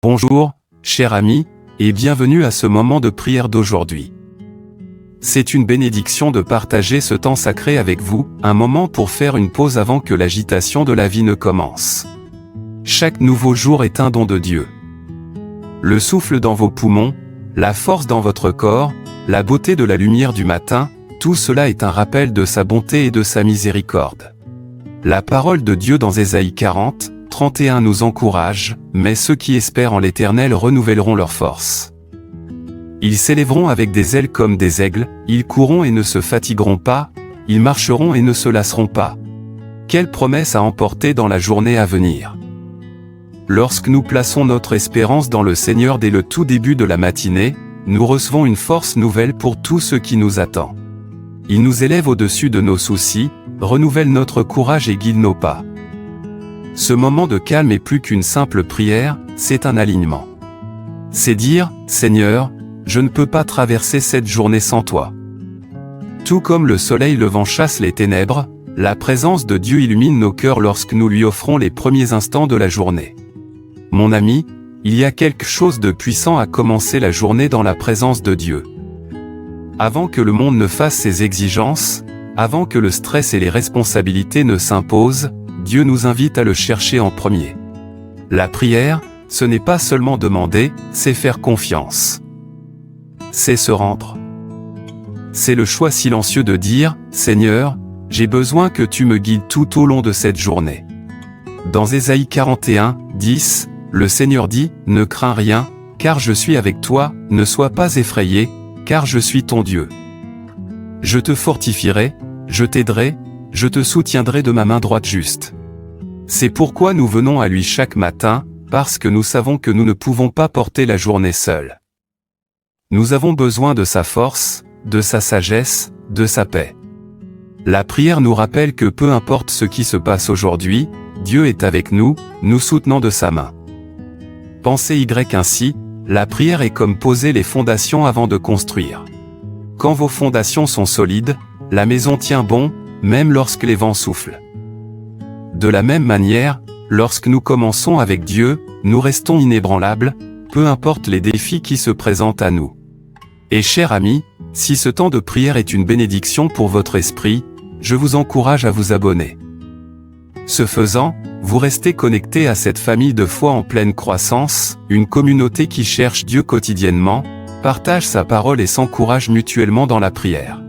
Bonjour, cher ami, et bienvenue à ce moment de prière d'aujourd'hui. C'est une bénédiction de partager ce temps sacré avec vous, un moment pour faire une pause avant que l'agitation de la vie ne commence. Chaque nouveau jour est un don de Dieu. Le souffle dans vos poumons, la force dans votre corps, la beauté de la lumière du matin, tout cela est un rappel de sa bonté et de sa miséricorde. La parole de Dieu dans Ésaïe 40, 31 nous encourage, mais ceux qui espèrent en l'Éternel renouvelleront leur force. Ils s'élèveront avec des ailes comme des aigles, ils courront et ne se fatigueront pas, ils marcheront et ne se lasseront pas. Quelle promesse à emporter dans la journée à venir! Lorsque nous plaçons notre espérance dans le Seigneur dès le tout début de la matinée, nous recevons une force nouvelle pour tout ce qui nous attend. Il nous élève au-dessus de nos soucis, renouvelle notre courage et guide nos pas. Ce moment de calme est plus qu'une simple prière, c'est un alignement. C'est dire, Seigneur, je ne peux pas traverser cette journée sans toi. Tout comme le soleil levant chasse les ténèbres, la présence de Dieu illumine nos cœurs lorsque nous lui offrons les premiers instants de la journée. Mon ami, il y a quelque chose de puissant à commencer la journée dans la présence de Dieu. Avant que le monde ne fasse ses exigences, avant que le stress et les responsabilités ne s'imposent, Dieu nous invite à le chercher en premier. La prière, ce n'est pas seulement demander, c'est faire confiance. C'est se rendre. C'est le choix silencieux de dire, Seigneur, j'ai besoin que tu me guides tout au long de cette journée. Dans Ésaïe 41, 10, le Seigneur dit, ne crains rien, car je suis avec toi, ne sois pas effrayé, car je suis ton Dieu. Je te fortifierai, je t'aiderai, je te soutiendrai de ma main droite juste. C'est pourquoi nous venons à lui chaque matin, parce que nous savons que nous ne pouvons pas porter la journée seuls. Nous avons besoin de sa force, de sa sagesse, de sa paix. La prière nous rappelle que peu importe ce qui se passe aujourd'hui, Dieu est avec nous, nous soutenant de sa main. Pensez ainsi, la prière est comme poser les fondations avant de construire. Quand vos fondations sont solides, la maison tient bon, même lorsque les vents soufflent. De la même manière, lorsque nous commençons avec Dieu, nous restons inébranlables, peu importe les défis qui se présentent à nous. Et cher ami, si ce temps de prière est une bénédiction pour votre esprit, je vous encourage à vous abonner. Ce faisant, vous restez connecté à cette famille de foi en pleine croissance, une communauté qui cherche Dieu quotidiennement, partage sa parole et s'encourage mutuellement dans la prière.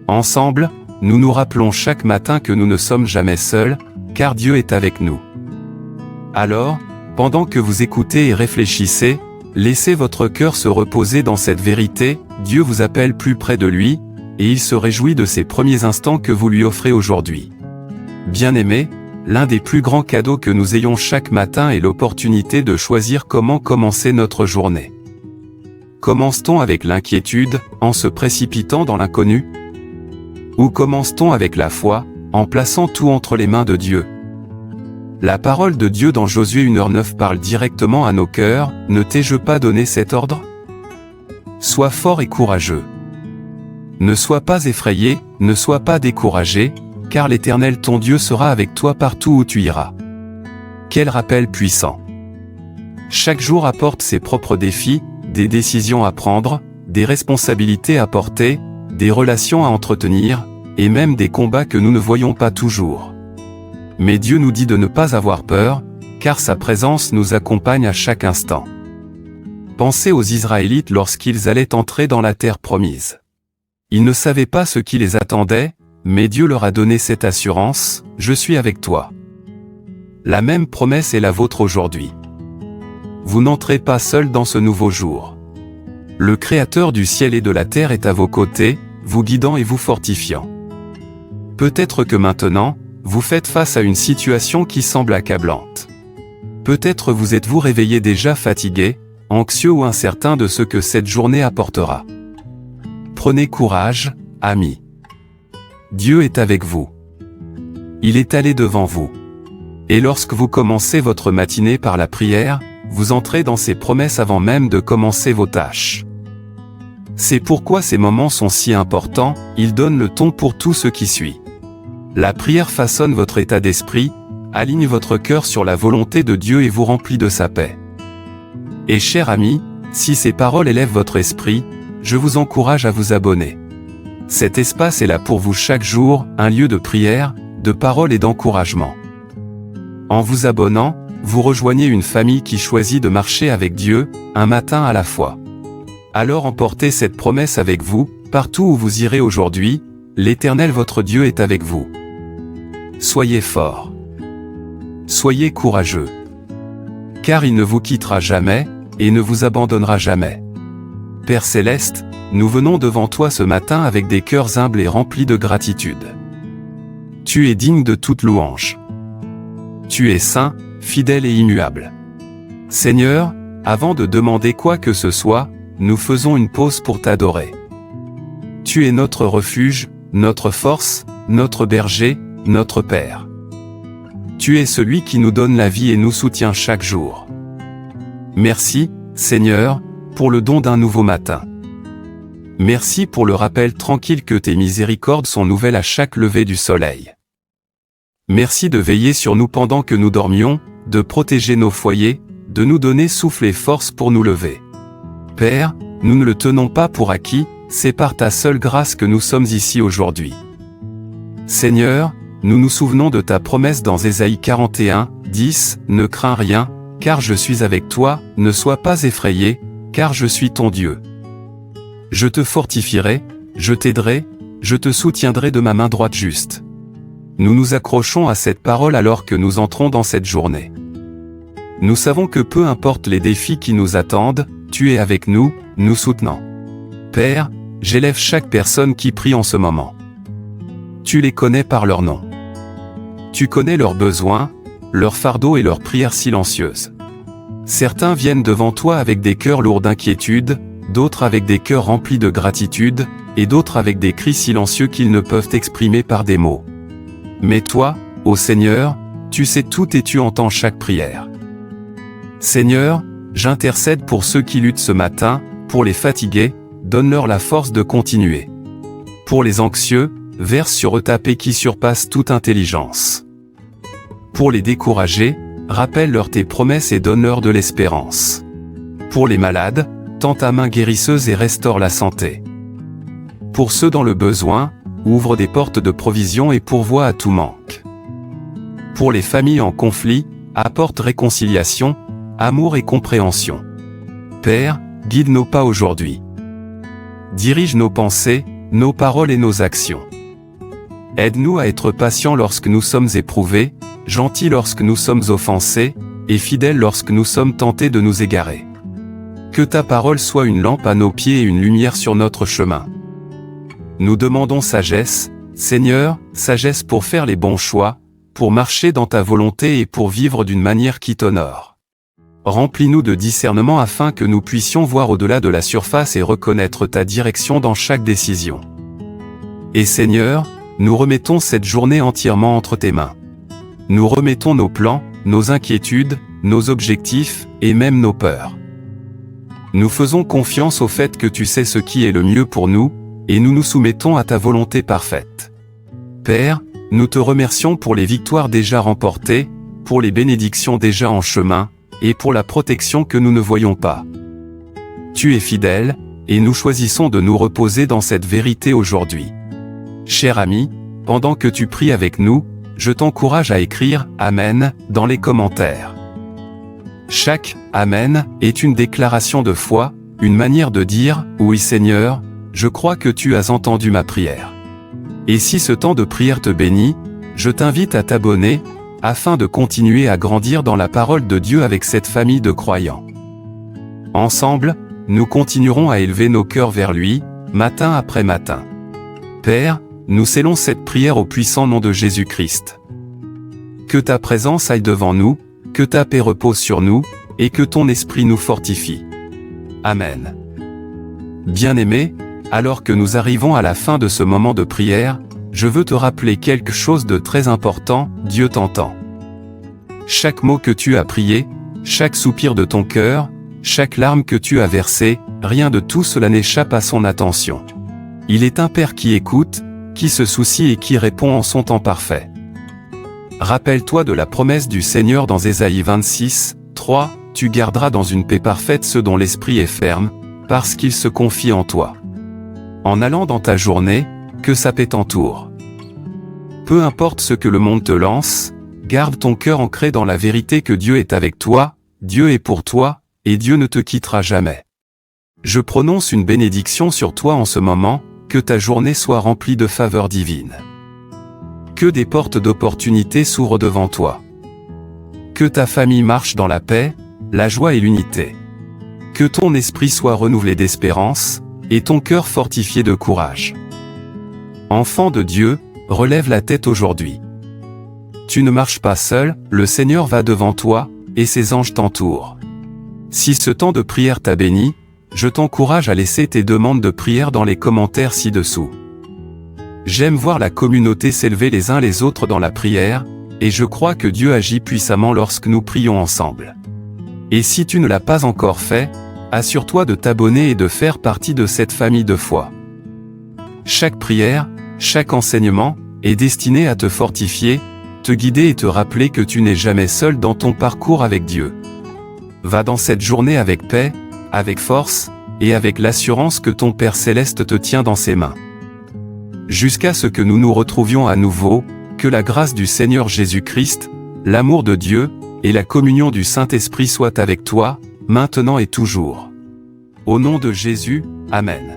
Ensemble, nous nous rappelons chaque matin que nous ne sommes jamais seuls, car Dieu est avec nous. Alors, pendant que vous écoutez et réfléchissez, laissez votre cœur se reposer dans cette vérité, Dieu vous appelle plus près de lui, et il se réjouit de ces premiers instants que vous lui offrez aujourd'hui. Bien-aimés, l'un des plus grands cadeaux que nous ayons chaque matin est l'opportunité de choisir comment commencer notre journée. Commence-t-on avec l'inquiétude, en se précipitant dans l'inconnu? Ou commence-t-on avec la foi, en plaçant tout entre les mains de Dieu? La parole de Dieu dans Josué 1h9 parle directement à nos cœurs, ne t'ai-je pas donné cet ordre? Sois fort et courageux. Ne sois pas effrayé, ne sois pas découragé, car l'Éternel ton Dieu sera avec toi partout où tu iras. Quel rappel puissant! Chaque jour apporte ses propres défis, des décisions à prendre, des responsabilités à porter, des relations à entretenir, et même des combats que nous ne voyons pas toujours. Mais Dieu nous dit de ne pas avoir peur, car sa présence nous accompagne à chaque instant. Pensez aux Israélites lorsqu'ils allaient entrer dans la terre promise. Ils ne savaient pas ce qui les attendait, mais Dieu leur a donné cette assurance, « Je suis avec toi ». La même promesse est la vôtre aujourd'hui. Vous n'entrez pas seul dans ce nouveau jour. Le Créateur du ciel et de la terre est à vos côtés, vous guidant et vous fortifiant. Peut-être que maintenant, vous faites face à une situation qui semble accablante. Peut-être vous êtes-vous réveillé déjà fatigué, anxieux ou incertain de ce que cette journée apportera. Prenez courage, amis. Dieu est avec vous. Il est allé devant vous. Et lorsque vous commencez votre matinée par la prière, vous entrez dans ses promesses avant même de commencer vos tâches. C'est pourquoi ces moments sont si importants, ils donnent le ton pour tout ce qui suit. La prière façonne votre état d'esprit, aligne votre cœur sur la volonté de Dieu et vous remplit de sa paix. Et cher ami, si ces paroles élèvent votre esprit, je vous encourage à vous abonner. Cet espace est là pour vous chaque jour, un lieu de prière, de parole et d'encouragement. En vous abonnant, vous rejoignez une famille qui choisit de marcher avec Dieu, un matin à la fois. Alors emportez cette promesse avec vous, partout où vous irez aujourd'hui, l'Éternel votre Dieu est avec vous. Soyez forts. Soyez courageux. Car il ne vous quittera jamais, et ne vous abandonnera jamais. Père Céleste, nous venons devant toi ce matin avec des cœurs humbles et remplis de gratitude. Tu es digne de toute louange. Tu es saint, fidèle et immuable. Seigneur, avant de demander quoi que ce soit, nous faisons une pause pour t'adorer. Tu es notre refuge, notre force, notre berger, notre Père. Tu es celui qui nous donne la vie et nous soutient chaque jour. Merci, Seigneur, pour le don d'un nouveau matin. Merci pour le rappel tranquille que tes miséricordes sont nouvelles à chaque lever du soleil. Merci de veiller sur nous pendant que nous dormions, de protéger nos foyers, de nous donner souffle et force pour nous lever. Père, nous ne le tenons pas pour acquis, c'est par ta seule grâce que nous sommes ici aujourd'hui. Seigneur, nous nous souvenons de ta promesse dans Ésaïe 41, 10, « Ne crains rien, car je suis avec toi, ne sois pas effrayé, car je suis ton Dieu. Je te fortifierai, je t'aiderai, je te soutiendrai de ma main droite juste. » Nous nous accrochons à cette parole alors que nous entrons dans cette journée. Nous savons que peu importe les défis qui nous attendent, tu es avec nous, nous soutenant. Père, j'élève chaque personne qui prie en ce moment. Tu les connais par leur nom. Tu connais leurs besoins, leurs fardeaux et leurs prières silencieuses. Certains viennent devant toi avec des cœurs lourds d'inquiétude, d'autres avec des cœurs remplis de gratitude, et d'autres avec des cris silencieux qu'ils ne peuvent exprimer par des mots. Mais toi, ô Seigneur, tu sais tout et tu entends chaque prière. Seigneur, j'intercède pour ceux qui luttent ce matin, pour les fatigués, donne-leur la force de continuer. Pour les anxieux, verse sur eux ta paix qui surpasse toute intelligence. Pour les découragés, rappelle-leur tes promesses et donne-leur de l'espérance. Pour les malades, tends ta main guérisseuse et restaure la santé. Pour ceux dans le besoin, ouvre des portes de provision et pourvois à tout manque. Pour les familles en conflit, apporte réconciliation, amour et compréhension. Père, guide nos pas aujourd'hui. Dirige nos pensées, nos paroles et nos actions. Aide-nous à être patients lorsque nous sommes éprouvés, gentils lorsque nous sommes offensés, et fidèles lorsque nous sommes tentés de nous égarer. Que ta parole soit une lampe à nos pieds et une lumière sur notre chemin. Nous demandons sagesse, Seigneur, sagesse pour faire les bons choix, pour marcher dans ta volonté et pour vivre d'une manière qui t'honore. Remplis-nous de discernement afin que nous puissions voir au-delà de la surface et reconnaître ta direction dans chaque décision. Et Seigneur, nous remettons cette journée entièrement entre tes mains. Nous remettons nos plans, nos inquiétudes, nos objectifs, et même nos peurs. Nous faisons confiance au fait que tu sais ce qui est le mieux pour nous, et nous nous soumettons à ta volonté parfaite. Père, nous te remercions pour les victoires déjà remportées, pour les bénédictions déjà en chemin, et pour la protection que nous ne voyons pas. Tu es fidèle, et nous choisissons de nous reposer dans cette vérité aujourd'hui. Cher ami, pendant que tu pries avec nous, je t'encourage à écrire « Amen » dans les commentaires. Chaque « Amen » est une déclaration de foi, une manière de dire « Oui Seigneur, je crois que tu as entendu ma prière. » Et si ce temps de prière te bénit, je t'invite à t'abonner, afin de continuer à grandir dans la parole de Dieu avec cette famille de croyants. Ensemble, nous continuerons à élever nos cœurs vers lui, matin après matin. Père, nous scellons cette prière au puissant nom de Jésus-Christ. Que ta présence aille devant nous, que ta paix repose sur nous, et que ton esprit nous fortifie. Amen. Bien-aimé, alors que nous arrivons à la fin de ce moment de prière, je veux te rappeler quelque chose de très important, Dieu t'entend. Chaque mot que tu as prié, chaque soupir de ton cœur, chaque larme que tu as versée, rien de tout cela n'échappe à son attention. Il est un Père qui écoute, qui se soucie et qui répond en son temps parfait. Rappelle-toi de la promesse du Seigneur dans Ésaïe 26, 3, tu garderas dans une paix parfaite ceux dont l'esprit est ferme, parce qu'ils se confient en toi. En allant dans ta journée, que sa paix t'entoure. Peu importe ce que le monde te lance, garde ton cœur ancré dans la vérité que Dieu est avec toi, Dieu est pour toi, et Dieu ne te quittera jamais. Je prononce une bénédiction sur toi en ce moment, que ta journée soit remplie de faveurs divines. Que des portes d'opportunité s'ouvrent devant toi. Que ta famille marche dans la paix, la joie et l'unité. Que ton esprit soit renouvelé d'espérance, et ton cœur fortifié de courage. Enfant de Dieu, relève la tête aujourd'hui. Tu ne marches pas seul, le Seigneur va devant toi, et ses anges t'entourent. Si ce temps de prière t'a béni, je t'encourage à laisser tes demandes de prière dans les commentaires ci-dessous. J'aime voir la communauté s'élever les uns les autres dans la prière, et je crois que Dieu agit puissamment lorsque nous prions ensemble. Et si tu ne l'as pas encore fait, assure-toi de t'abonner et de faire partie de cette famille de foi. Chaque prière, chaque enseignement, est destiné à te fortifier, te guider et te rappeler que tu n'es jamais seul dans ton parcours avec Dieu. Va dans cette journée avec paix, avec force, et avec l'assurance que ton Père Céleste te tient dans ses mains. Jusqu'à ce que nous nous retrouvions à nouveau, que la grâce du Seigneur Jésus-Christ, l'amour de Dieu, et la communion du Saint-Esprit soient avec toi, maintenant et toujours. Au nom de Jésus, Amen.